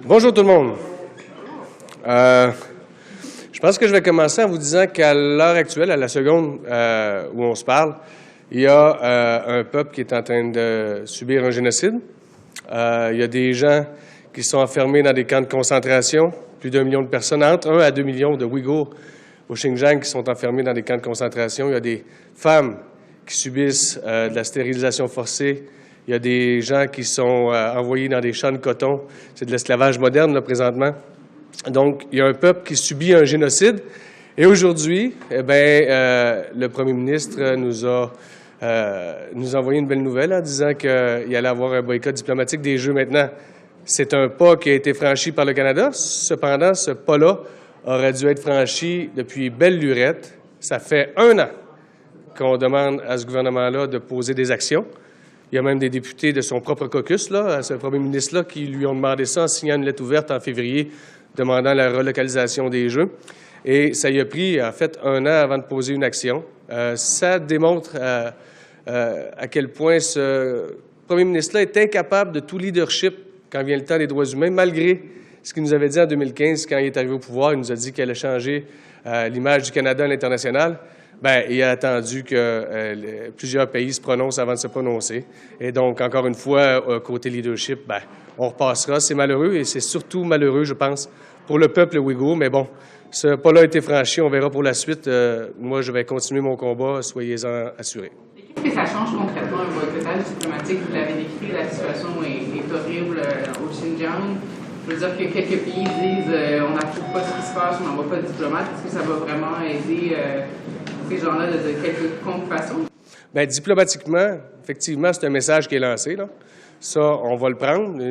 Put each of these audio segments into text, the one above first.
Bonjour tout le monde. Je pense que je vais commencer en vous disant qu'à l'heure actuelle, à la seconde où on se parle, il y a un peuple qui est en train de subir un génocide. Il y a des gens qui sont enfermés dans des camps de concentration, plus d'1 million de personnes, entre 1 à 2 millions de Ouïghours au Xinjiang qui sont enfermés dans des camps de concentration. Il y a des femmes qui subissent de la stérilisation forcée. Il y a des gens qui sont envoyés dans des champs de coton. C'est de l'esclavage moderne, là, présentement. Donc, il y a un peuple qui subit un génocide. Et aujourd'hui, le premier ministre nous a envoyé une belle nouvelle en disant qu'il allait avoir un boycott diplomatique des Jeux maintenant. C'est un pas qui a été franchi par le Canada. Cependant, ce pas-là aurait dû être franchi depuis belle lurette. Ça fait 1 an qu'on demande à ce gouvernement-là de poser des actions. Il y a même des députés de son propre caucus, là, à ce premier ministre-là, qui lui ont demandé ça en signant une lettre ouverte en février demandant la relocalisation des Jeux. Et ça y a pris, en fait, 1 an avant de poser une action. Ça démontre à quel point ce premier ministre-là est incapable de tout leadership quand vient le temps des droits humains, malgré ce qu'il nous avait dit en 2015 quand il est arrivé au pouvoir. Il nous a dit qu'il allait changer l'image du Canada à l'international. Bien, il a attendu que plusieurs pays se prononcent avant de se prononcer. Et donc, encore une fois, côté leadership, bien, on repassera. C'est malheureux et c'est surtout malheureux, je pense, pour le peuple ouïghour. Mais bon, ce pas-là a été franchi. On verra pour la suite. Moi, je vais continuer mon combat. Soyez-en assurés. Qu'est-ce que ça change concrètement un boycottage diplomatique? Vous l'avez décrit, la situation est horrible au Xinjiang. Je veux dire que quelques pays disent on n'approuve pas ce qui se passe, on n'envoie pas de diplomates. Est-ce que ça va vraiment aider ces gens-là de quelconque façon? Bien, diplomatiquement, effectivement, c'est un message qui est lancé, là. Ça, on va le prendre.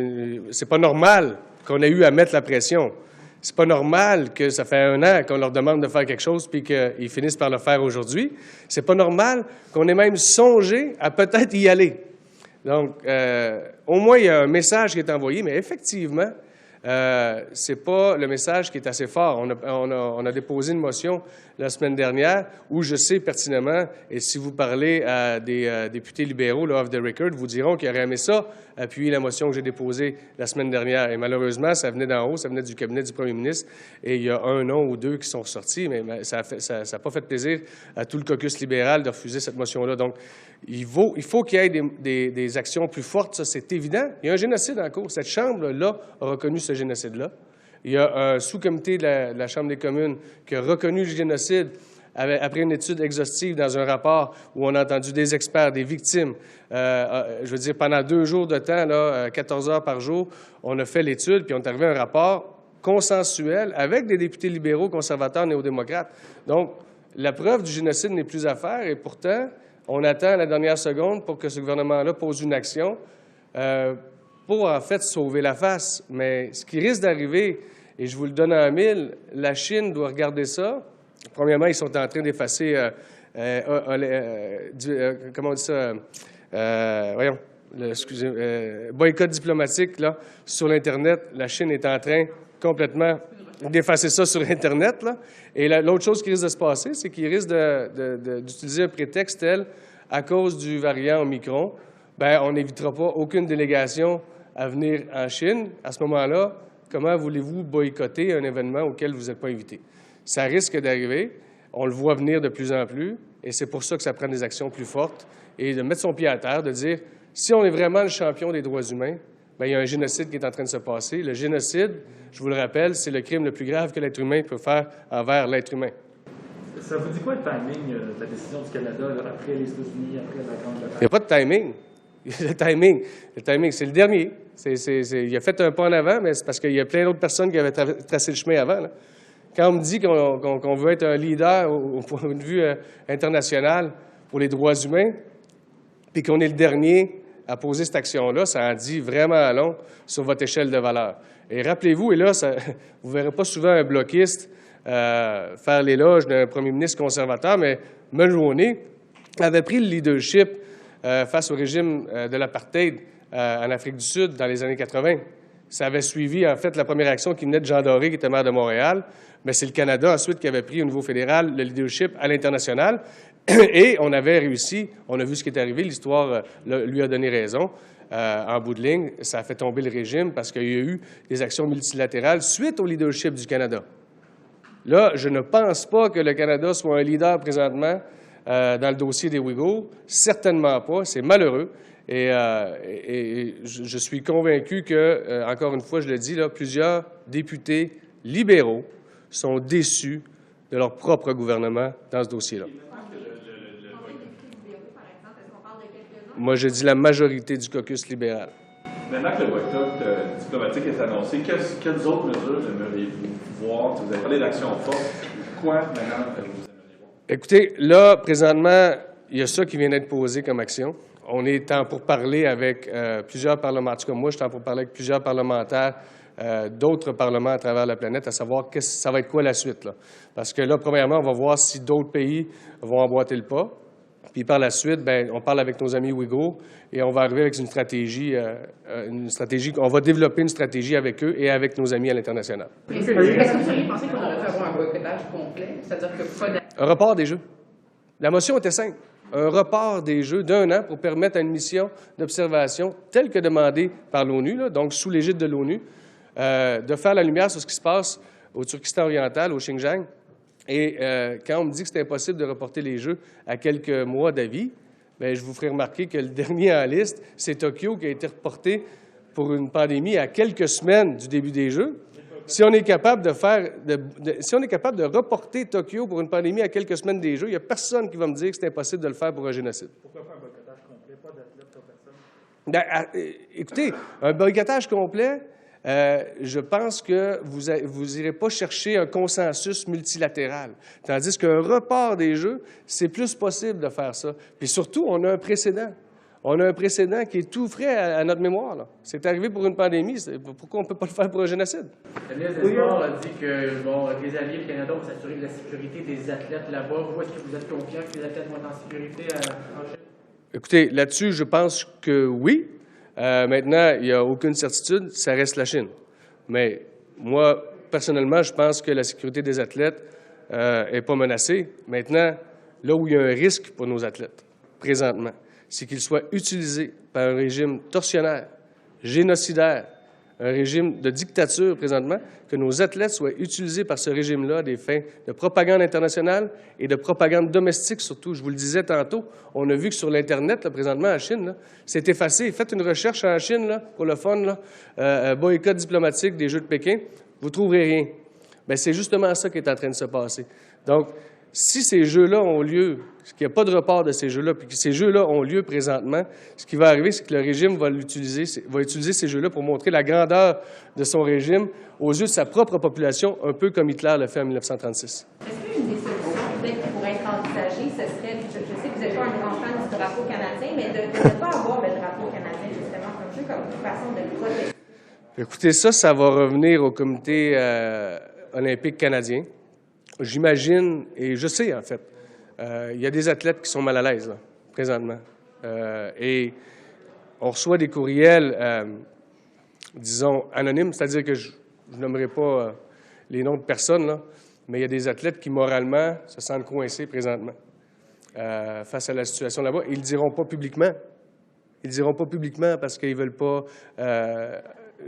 C'est pas normal qu'on ait eu à mettre la pression. C'est pas normal que ça fait 1 an qu'on leur demande de faire quelque chose puis qu'ils finissent par le faire aujourd'hui. C'est pas normal qu'on ait même songé à peut-être y aller. Donc, au moins, il y a un message qui est envoyé, mais effectivement, c'est pas le message qui est assez fort. On a déposé une motion la semaine dernière où je sais pertinemment, et si vous parlez à des députés libéraux, là, off the record, vous diront qu'ils auraient aimé ça, appuyer la motion que j'ai déposée la semaine dernière. Et malheureusement, ça venait d'en haut, ça venait du cabinet du premier ministre, et il y a 1 nom ou 2 qui sont ressortis, mais ça n'a pas fait plaisir à tout le caucus libéral de refuser cette motion-là. Donc, il faut qu'il y ait des actions plus fortes, ça, c'est évident. Il y a un génocide en cours. Cette Chambre-là a reconnu ce génocide-là. Il y a un sous-comité de la Chambre des communes qui a reconnu le génocide après une étude exhaustive dans un rapport où on a entendu des experts, des victimes. Je veux dire, pendant 2 jours de temps, là, 14 heures par jour, on a fait l'étude, puis on est arrivé à un rapport consensuel avec des députés libéraux, conservateurs, néo-démocrates. Donc, la preuve du génocide n'est plus à faire, et pourtant, on attend la dernière seconde pour que ce gouvernement-là pose une action pour, en fait, sauver la face. Mais ce qui risque d'arriver, et je vous le donne en 1000, la Chine doit regarder ça. Premièrement, ils sont en train d'effacer, comment on dit ça, boycott diplomatique là, sur l'Internet. La Chine est en train complètement d'effacer ça sur Internet. Là. Et l'autre chose qui risque de se passer, c'est qu'ils risquent d'utiliser un prétexte tel, à cause du variant Omicron, bien, on n'évitera pas aucune délégation à venir en Chine. À ce moment-là, comment voulez-vous boycotter un événement auquel vous n'êtes pas invité? Ça risque d'arriver. On le voit venir de plus en plus. Et c'est pour ça que ça prend des actions plus fortes. Et de mettre son pied à terre, de dire, si on est vraiment le champion des droits humains, bien, il y a un génocide qui est en train de se passer. Le génocide, je vous le rappelle, c'est le crime le plus grave que l'être humain peut faire envers l'être humain. Ça vous dit quoi le timing de la décision du Canada là, après les États-Unis, après la Grande-Bretagne? Il n'y a pas de timing. Le timing, c'est le dernier. Il a fait un pas en avant, mais c'est parce qu'il y a plein d'autres personnes qui avaient tracé le chemin avant. Là. Quand on me dit qu'on veut être un leader au point de vue international pour les droits humains, puis qu'on est le dernier à poser cette action-là, ça en dit vraiment long sur votre échelle de valeur. Et rappelez-vous, et là, vous ne verrez pas souvent un bloquiste faire l'éloge d'un premier ministre conservateur, mais Mulroney avait pris le leadership face au régime de l'apartheid en Afrique du Sud dans les années 80. Ça avait suivi, en fait, la première action qui venait de Jean Doré, qui était maire de Montréal. Mais c'est le Canada, ensuite, qui avait pris au niveau fédéral le leadership à l'international. Et on avait réussi, on a vu ce qui est arrivé, l'histoire lui a donné raison, en bout de ligne, ça a fait tomber le régime parce qu'il y a eu des actions multilatérales suite au leadership du Canada. Là, je ne pense pas que le Canada soit un leader présentement dans le dossier des Ouïghours. Certainement pas. C'est malheureux. Et je suis convaincu que, encore une fois, je le dis, là, plusieurs députés libéraux sont déçus de leur propre gouvernement dans ce dossier-là. Moi, je dis la majorité du caucus libéral. Maintenant que le boycott diplomatique est annoncé, quelles autres mesures aimeriez-vous voir? Vous avez parlé d'action forte. Quoi maintenant vous aimeriez voir? Écoutez, là, présentement, il y a ça qui vient d'être posé comme action. On est en pourparlers avec plusieurs parlementaires. Comme moi, je suis en pourparlers avec plusieurs parlementaires d'autres parlements à travers la planète, à savoir ça va être quoi la suite, là. Parce que là, premièrement, on va voir si d'autres pays vont emboîter le pas. Puis par la suite, bien, on parle avec nos amis ouïghours et on va arriver avec une stratégie. On va développer une stratégie avec eux et avec nos amis à l'international. Est-ce que vous auriez pensé qu'on aurait pu avoir un boycottage complet? C'est-à-dire que pas Un report des Jeux. La motion était simple. Un report des Jeux d'1 an pour permettre à une mission d'observation telle que demandée par l'ONU, là, donc sous l'égide de l'ONU, de faire la lumière sur ce qui se passe au Turkestan oriental, au Xinjiang. Et quand on me dit que c'est impossible de reporter les Jeux à quelques mois d'avis, bien, je vous ferai remarquer que le dernier en liste, c'est Tokyo qui a été reporté pour une pandémie à quelques semaines du début des Jeux. Si on est capable si on est capable de reporter Tokyo pour une pandémie à quelques semaines des Jeux, il n'y a personne qui va me dire que c'est impossible de le faire pour un génocide. Pourquoi pas un boycottage complet, pas d'athlètes, pas personne? Bien, écoutez, un boycottage complet, je pense que vous n'irez pas chercher un consensus multilatéral. Tandis qu'un report des Jeux, c'est plus possible de faire ça. Puis surtout, on a un précédent. On a un précédent qui est tout frais à notre mémoire, là. C'est arrivé pour une pandémie. Pourquoi on ne peut pas le faire pour un génocide? Le ministre des Sports a dit que les Alliés du Canada vont s'assurer de la sécurité des athlètes là-bas. Vous, est-ce que vous êtes confiant que les athlètes vont être en sécurité en Chine? Écoutez, là-dessus, je pense que oui. Maintenant, il n'y a aucune certitude, ça reste la Chine. Mais moi, personnellement, je pense que la sécurité des athlètes n'est pas menacée. Maintenant, là où il y a un risque pour nos athlètes, présentement, c'est qu'ils soient utilisés par un régime tortionnaire, génocidaire, un régime de dictature présentement, que nos athlètes soient utilisés par ce régime-là à des fins de propagande internationale et de propagande domestique surtout. Je vous le disais tantôt, on a vu que sur l'Internet, là, présentement, en Chine, là, c'est effacé. Faites une recherche en Chine, là, pour le fun, là, boycott diplomatique des Jeux de Pékin, vous ne trouverez rien. Bien, c'est justement ça qui est en train de se passer. Donc, si ces Jeux-là ont lieu, qu'il n'y a pas de report de ces Jeux-là, puis que ces Jeux-là ont lieu présentement, ce qui va arriver, c'est que le régime va utiliser ces Jeux-là pour montrer la grandeur de son régime aux yeux de sa propre population, un peu comme Hitler l'a fait en 1936. Est-ce qu'une des solutions peut-être qui pourrait être envisagée, ce serait, je sais que vous n'êtes pas un grand fan du drapeau canadien, mais de ne pas avoir le drapeau canadien justement comme jeu, comme une façon de le protéger? Écoutez, ça va revenir au comité olympique canadien. J'imagine, et je sais en fait, il y a des athlètes qui sont mal à l'aise, là, présentement. Et on reçoit des courriels, disons, anonymes, c'est-à-dire que je nommerai pas les noms de personnes, là, mais il y a des athlètes qui, moralement, se sentent coincés présentement face à la situation là-bas. Ils ne le diront pas publiquement. Ils ne le diront pas publiquement parce qu'ils ne veulent pas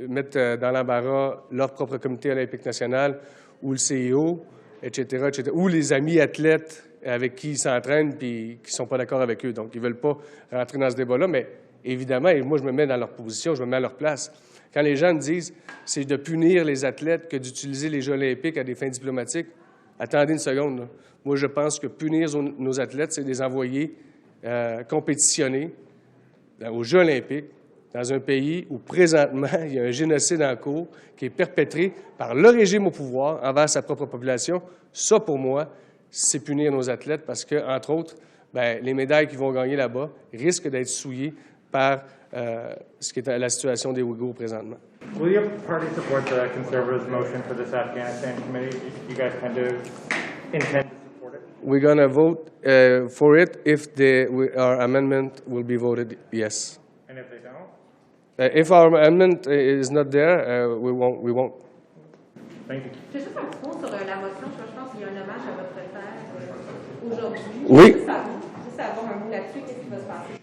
mettre dans l'embarras leur propre comité olympique national ou le CIO, etc., ou les amis athlètes avec qui ils s'entraînent puis qui ne sont pas d'accord avec eux. Donc, ils ne veulent pas rentrer dans ce débat-là, mais évidemment, et moi, je me mets dans leur position, je me mets à leur place. Quand les gens me disent « c'est de punir les athlètes que d'utiliser les Jeux olympiques à des fins diplomatiques », attendez une seconde, là. Moi, je pense que punir nos athlètes, c'est de les envoyer compétitionner aux Jeux olympiques dans un pays où, présentement, il y a un génocide en cours qui est perpétré par le régime au pouvoir envers sa propre population. Ça, pour moi, c'est punir nos athlètes parce que, entre autres, bien, les médailles qu'ils vont gagner là-bas risquent d'être souillées par ce qui est la situation des Ouïghours présentement. Will your party support the Conservatives' motion for this Afghanistan committee? You guys kind of intend to support it? We're going to vote for it if our amendment will be voted yes. And if they don't? If our amendment is not there, we won't. Thank you. Juste un petit mot sur la motion. Je pense qu'il y a un hommage à votre père aujourd'hui. Oui. Juste avoir un mot là-dessus, qu'est-ce qui va se passer?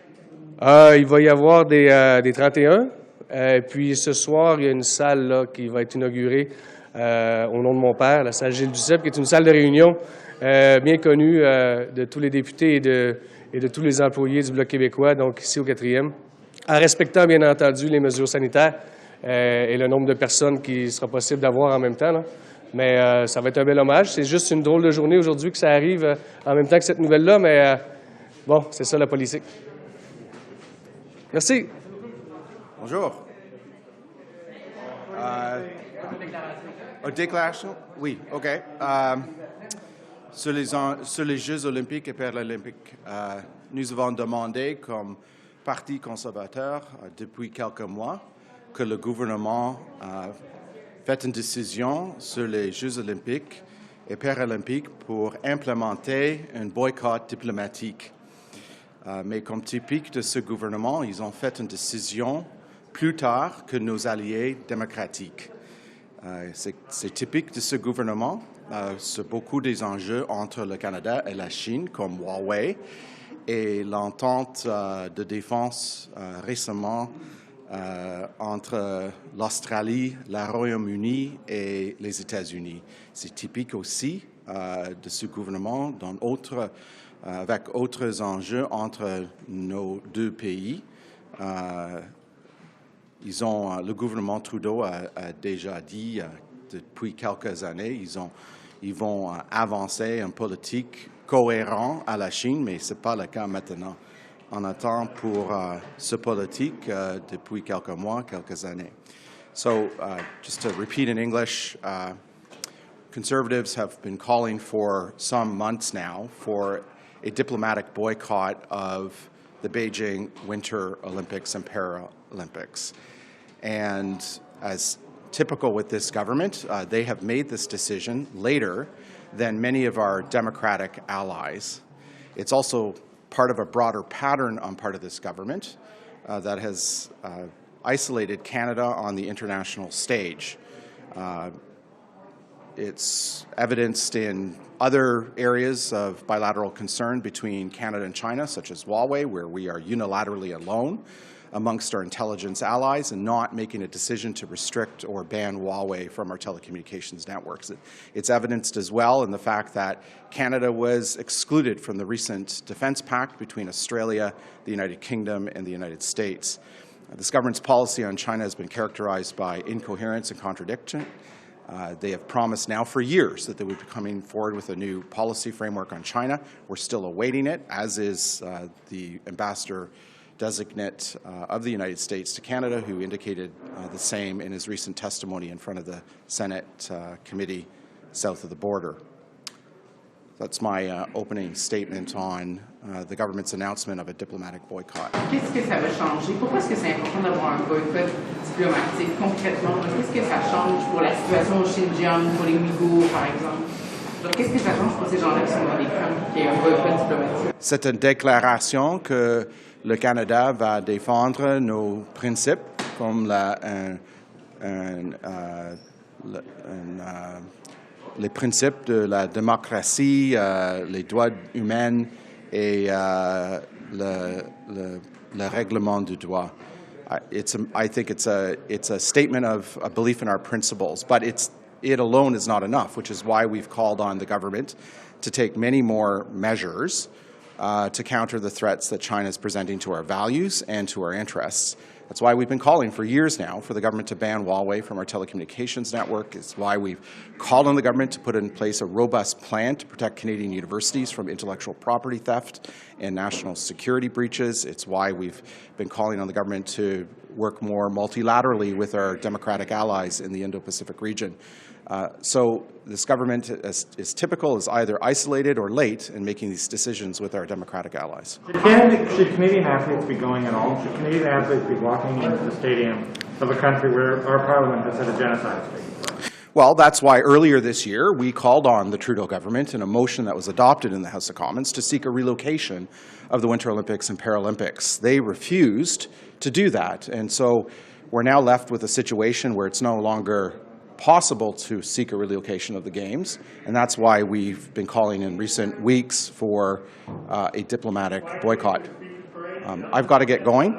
Il va y avoir des 31. Puis ce soir, il y a une salle là, qui va être inaugurée au nom de mon père, la salle Gilles Duceppe, qui est une salle de réunion bien connue de tous les députés et de tous les employés du Bloc québécois, donc ici au 4e, en respectant bien entendu les mesures sanitaires et le nombre de personnes qu'il sera possible d'avoir en même temps, là. Mais ça va être un bel hommage. C'est juste une drôle de journée aujourd'hui que ça arrive en même temps que cette nouvelle-là, mais bon, c'est ça la politique. Merci. Bonjour. Déclaration? Oui, OK. Sur les Jeux olympiques et paralympiques, nous avons demandé comme Parti conservateur depuis quelques mois que le gouvernement fait une décision sur les Jeux olympiques et paralympiques pour implémenter un boycott diplomatique. Mais comme typique de ce gouvernement, ils ont fait une décision plus tard que nos alliés démocratiques. C'est typique de ce gouvernement. Sur beaucoup des enjeux entre le Canada et la Chine, comme Huawei, et l'entente de défense récemment entre l'Australie, le Royaume-Uni et les États-Unis. C'est typique aussi de ce gouvernement avec autres enjeux entre nos deux pays. Le gouvernement Trudeau a déjà dit depuis quelques années, ils vont avancer une politique cohérente à la Chine, mais ce n'est pas le cas maintenant. On attend pour ce politique depuis quelques mois, quelques années. So, just to repeat in English, Conservatives have been calling for some months now for a diplomatic boycott of the Beijing Winter Olympics and Paralympics. And as typical with this government, they have made this decision later than many of our Democratic allies. It's also part of a broader pattern on part of this government that has isolated Canada on the international stage. It's evidenced in other areas of bilateral concern between Canada and China, such as Huawei, where we are unilaterally alone amongst our intelligence allies and not making a decision to restrict or ban Huawei from our telecommunications networks. It's evidenced as well in the fact that Canada was excluded from the recent defense pact between Australia, the United Kingdom, and the United States. This government's policy on China has been characterized by incoherence and contradiction. They have promised now for years that they would be coming forward with a new policy framework on China. We're still awaiting it, as is the ambassador designate of the United States to Canada, who indicated the same in his recent testimony in front of the Senate committee south of the border. That's my opening statement on the government's announcement of a diplomatic boycott. Qu'est-ce que ça va changer? Pourquoi est-ce que c'est important d'avoir un boycott diplomatique concrètement? Qu'est-ce que ça change pour la situation au Xinjiang, pour les Ouïghours, par exemple? Qu'est-ce que ça change pour ces gens-là qui sont dans les camps, qu'il y ait un boycott diplomatique? C'est une déclaration que le Canada va défendre nos principes comme les principes de la démocratie, les droits humains et le règlement du droit. I think it's a statement of a belief in our principles, but it alone is not enough, which is why we've called on the government to take many more measures to counter the threats that China is presenting to our values and to our interests. That's why we've been calling for years now for the government to ban Huawei from our telecommunications network. It's why we've called on the government to put in place a robust plan to protect Canadian universities from intellectual property theft and national security breaches. It's why we've been calling on the government to work more multilaterally with our democratic allies in the Indo-Pacific region. So this government is typical, is either isolated or late in making these decisions with our democratic allies. Should Canadian athletes be going at all? Should Canadian athletes be walking into the stadium of a country where our parliament has had a genocide? Well, that's why earlier this year we called on the Trudeau government in a motion that was adopted in the House of Commons to seek a relocation of the Winter Olympics and Paralympics. They refused to do that, and so we're now left with a situation where it's no longer possible to seek a relocation of the Games, and that's why we've been calling in recent weeks for a diplomatic boycott. I've got to get going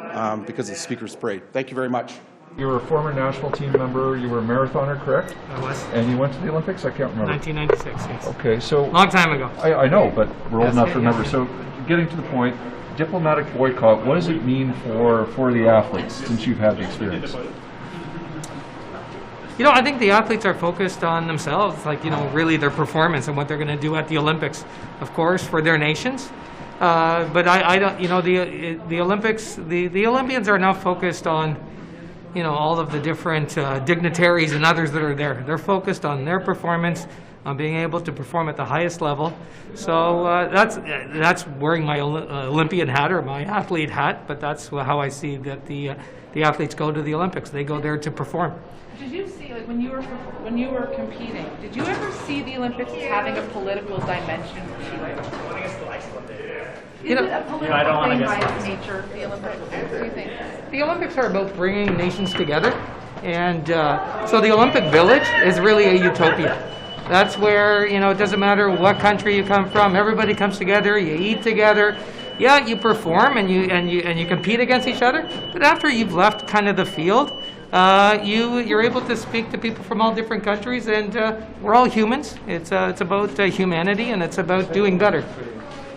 because of the Speaker's Parade. Thank you very much. You were a former national team member. You were a marathoner, correct? I was. And you went to the Olympics? I can't remember. 1996, yes. Okay, so... Long time ago. I know, but we're old Yes, enough to yeah. remember. So getting to the point, diplomatic boycott, what does it mean for the athletes since you've had the experience? You know, I think the athletes are focused on themselves, like, really their performance and what they're going to do at the Olympics, of course, for their nations. But I don't, the Olympics, the Olympians are now focused on, all of the different dignitaries and others that are there. They're focused on their performance, on being able to perform at the highest level. So that's wearing my Olympian hat or my athlete hat, but that's how I see that the athletes go to the Olympics. They go there to perform. Did you see, like, when you were competing, did you ever see the Olympics as having a political dimension to it? Is it a political thing by its nature, the Olympics? What do you think? The Olympics are about bringing nations together, and so the Olympic Village is really a utopia. That's where, it doesn't matter what country you come from, everybody comes together, you eat together. Yeah, you perform and you compete against each other, but after you've left kind of the field, you're able to speak to people from all different countries, and we're all humans. It's about humanity, and it's about doing better.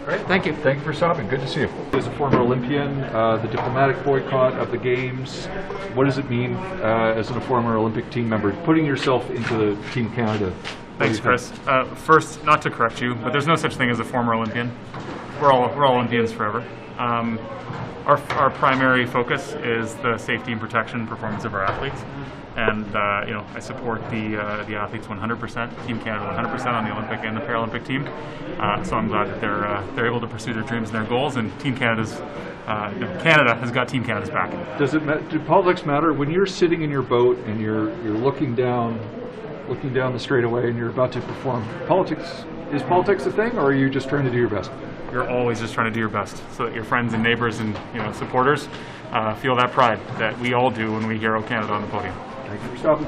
Great. Thank you. Thank you for stopping. Good to see you. As a former Olympian, the diplomatic boycott of the Games, what does it mean as a former Olympic team member, putting yourself into the Team Canada? Thanks, Chris. First, not to correct you, but there's no such thing as a former Olympian. We're all Olympians forever. Our primary focus is the safety and protection and performance of our athletes, and I support the athletes 100%, Team Canada 100% on the Olympic and the Paralympic team. So I'm glad that they're able to pursue their dreams and their goals, and Team Canada's Canada has got Team Canada's back. Do politics matter when you're sitting in your boat and you're looking down the straightaway and you're about to perform? Is politics a thing, or are you just trying to do your best? You're always just trying to do your best so that your friends and neighbors and supporters feel that pride that we all do when we hero Canada on the podium. Thank you for stopping.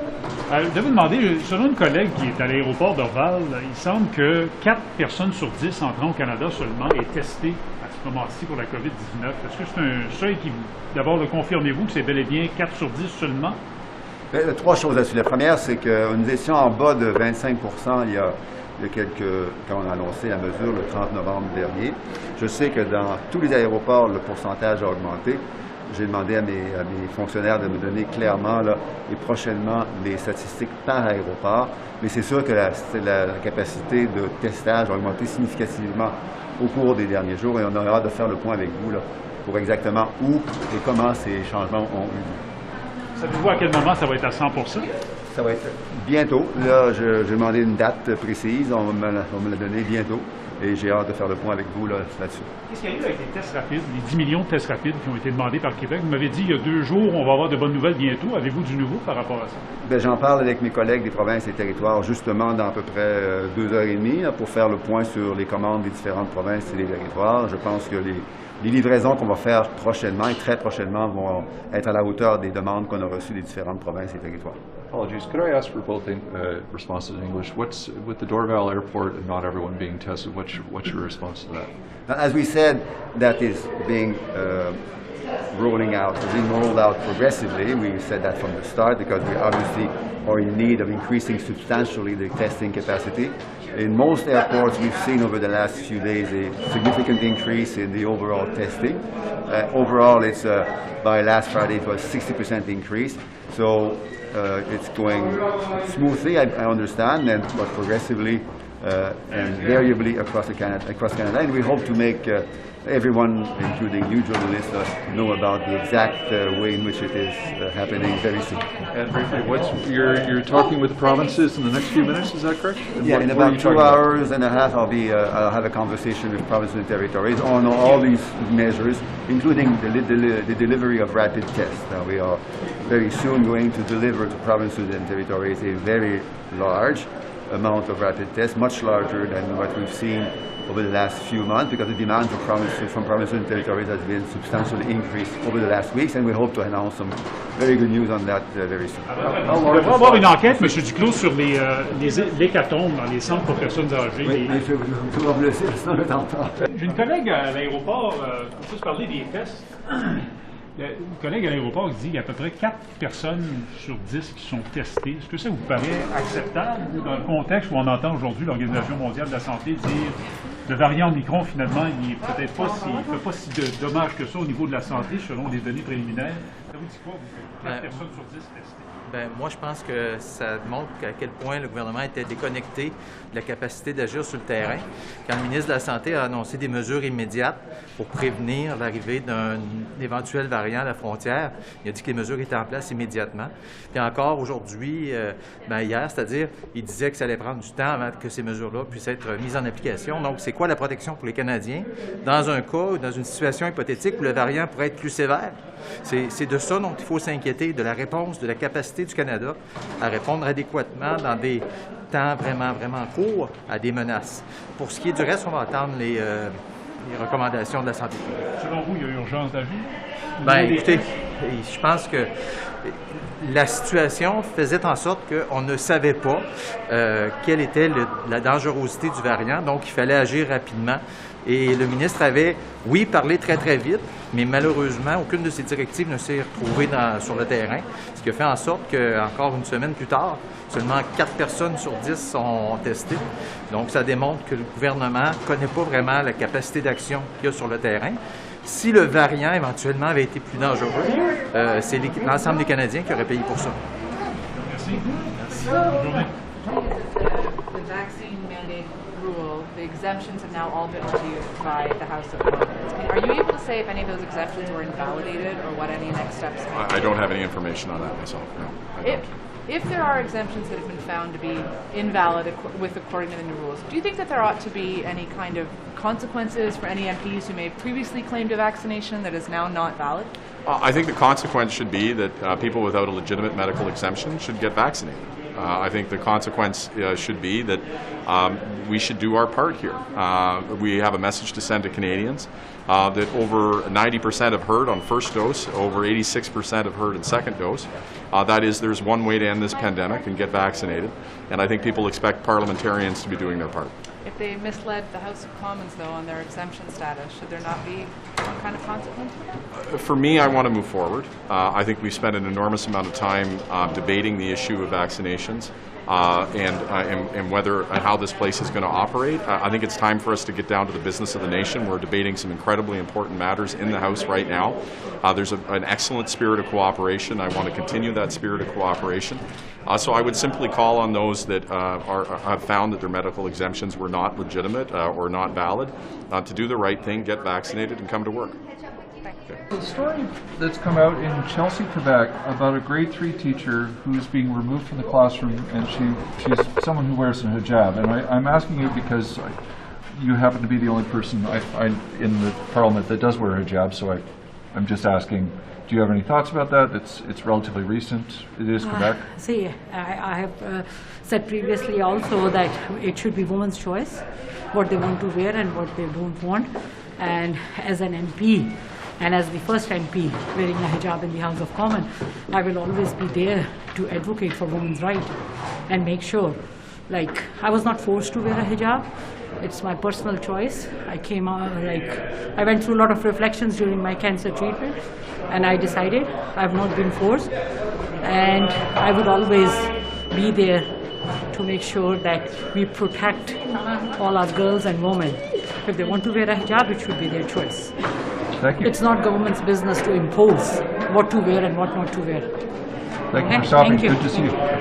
Je vais vous demander, selon une collègue qui est à l'aéroport d'Orval, il semble que 4 personnes sur 10 entrant au Canada seulement est testées à ce moment-ci pour la COVID-19. Est-ce que c'est un seuil qui, d'abord, le confirmez-vous que c'est bel et bien 4 sur 10 seulement? Bien, 3 choses là-dessus. La première, c'est que nous étions en bas de 25 il y a quand on a annoncé la mesure le 30 novembre dernier. Je sais que dans tous les aéroports, le pourcentage a augmenté. J'ai demandé à mes fonctionnaires de me donner clairement et prochainement les statistiques par aéroport, mais c'est sûr que la capacité de testage a augmenté significativement au cours des derniers jours, et on aura hâte de faire le point avec vous pour exactement où et comment ces changements ont eu lieu. Savez-vous à quel moment ça va être à 100%? Ça va être bientôt. Là, j'ai demandé une date précise. On va me la donner bientôt. Et j'ai hâte de faire le point avec vous là-dessus. Qu'est-ce qu'il y a eu avec les tests rapides, les 10 millions de tests rapides qui ont été demandés par le Québec? Vous m'avez dit il y a 2 jours, on va avoir de bonnes nouvelles bientôt. Avez-vous du nouveau par rapport à ça? Bien, j'en parle avec mes collègues des provinces et territoires justement dans à peu près 2h30 pour faire le point sur les commandes des différentes provinces et des territoires. Je pense que les livraisons qu'on va faire prochainement et très prochainement vont être à la hauteur des demandes qu'on a reçues des différentes provinces et territoires. Apologies. Could I ask for both responses in English? What's with the Dorval Airport and not everyone being tested? What's your response to that? As we said, that is being rolled out progressively. We said that from the start because we obviously are in need of increasing substantially the testing capacity. In most airports, we've seen over the last few days a significant increase in the overall testing. Overall, it's by last Friday it was 60% increase. So it's going smoothly, I understand, but progressively and variably across Canada, and we hope to make everyone, including you journalists, know about the exact way in which it is happening very soon. And briefly, you're talking with the provinces in the next few minutes, is that correct? Yeah, in about 2 hours and a half, I'll have a conversation with provinces and territories on all these measures, including the delivery of rapid tests. Now, we are very soon going to deliver to provinces and territories a very large amount of rapid tests, much larger than what we've seen over the last few months, because the demand from provinces and territories has been substantially increased over the last weeks, and we hope to announce some very good news on that very soon. Il devrait y avoir une enquête, M. Duclos, sur les hécatombes dans les centres pour personnes âgées. Oui, mais je vais vous le dire, sinon le temps passe. J'ai une collègue à l'aéroport, on peut se parler des tests. Une collègue à l'aéroport dit qu'il y a à peu près 4 personnes sur 10 qui sont testées. Est-ce que ça vous paraît acceptable dans le contexte où on entend aujourd'hui l'Organisation mondiale de la santé dire le variant Omicron, finalement, il ne fait pas si de dommages que ça au niveau de la santé, selon les données préliminaires? Ça vous dit quoi, vous? 4 personnes sur 10 testées? Bien, moi, je pense que ça montre à quel point le gouvernement était déconnecté de la capacité d'agir sur le terrain. Quand le ministre de la Santé a annoncé des mesures immédiates pour prévenir l'arrivée d'un éventuel variant à la frontière, il a dit que les mesures étaient en place immédiatement. Puis encore aujourd'hui, hier, c'est-à-dire, il disait que ça allait prendre du temps avant que ces mesures-là puissent être mises en application. Donc, c'est quoi la protection pour les Canadiens dans un cas ou dans une situation hypothétique où le variant pourrait être plus sévère? C'est de ça dont il faut s'inquiéter, de la réponse, de la capacité du Canada à répondre adéquatement dans des temps vraiment, vraiment courts à des menaces. Pour ce qui est du reste, on va attendre les recommandations de la santé publique. Selon vous, il y a urgence d'agir? Bien, écoutez, je pense que la situation faisait en sorte qu'on ne savait pas quelle était la dangerosité du variant, donc il fallait agir rapidement. Et le ministre avait, oui, parlé très, très vite, mais malheureusement, aucune de ces directives ne s'est retrouvée sur le terrain, ce qui a fait en sorte qu'encore une semaine plus tard, seulement 4 personnes sur 10 sont testées. Donc, ça démontre que le gouvernement ne connaît pas vraiment la capacité d'action qu'il y a sur le terrain. Si le variant, éventuellement, avait été plus dangereux, c'est l'ensemble des Canadiens qui auraient payé pour ça. Merci. Merci. Bonne journée. The vaccine mandate rule, the exemptions have now all been reviewed by the House of Commons. Are you able to say if any of those exemptions were invalidated or what any next steps may be? I don't have any information on that myself, no. I don't. If there are exemptions that have been found to be invalid according to the new rules, do you think that there ought to be any kind of consequences for any MPs who may have previously claimed a vaccination that is now not valid? I think the consequence should be that people without a legitimate medical exemption should get vaccinated. I think the consequence should be that we should do our part here. We have a message to send to Canadians that over 90% have heard on first dose, over 86% have heard in second dose. That is, there's one way to end this pandemic and get vaccinated, and I think people expect parliamentarians to be doing their part. If they misled the House of Commons, though, on their exemption status, should there not be some kind of consequence? For me, I want to move forward. I think we've spent an enormous amount of time debating the issue of vaccinations and whether and how this place is going to operate. I think it's time for us to get down to the business of the nation. We're debating some incredibly important matters in the House right now. There's an excellent spirit of cooperation. I want to continue that spirit of cooperation. So I would simply call on those that have found that their medical exemptions were not legitimate or not valid to do the right thing, get vaccinated, and come to work. The story that's come out in Chelsea, Quebec, about a grade 3 teacher who's being removed from the classroom, and she's someone who wears a hijab. And I'm asking you because you happen to be the only person I find in the Parliament that does wear a hijab, so I'm just asking, do you have any thoughts about that? It's relatively recent. It is Quebec. See, I have said previously also that it should be women's choice, what they want to wear and what they don't want. And as an MP, and as the first MP wearing a hijab in the House of Commons, I will always be there to advocate for women's rights and make sure, like, I was not forced to wear a hijab. It's my personal choice. I came out, I went through a lot of reflections during my cancer treatment, and I decided I've not been forced, and I would always be there to make sure that we protect all our girls and women. If they want to wear a hijab, it should be their choice. Thank you. It's not government's business to impose what to wear and what not to wear. Thank you for stopping. Thank you. Good to see you.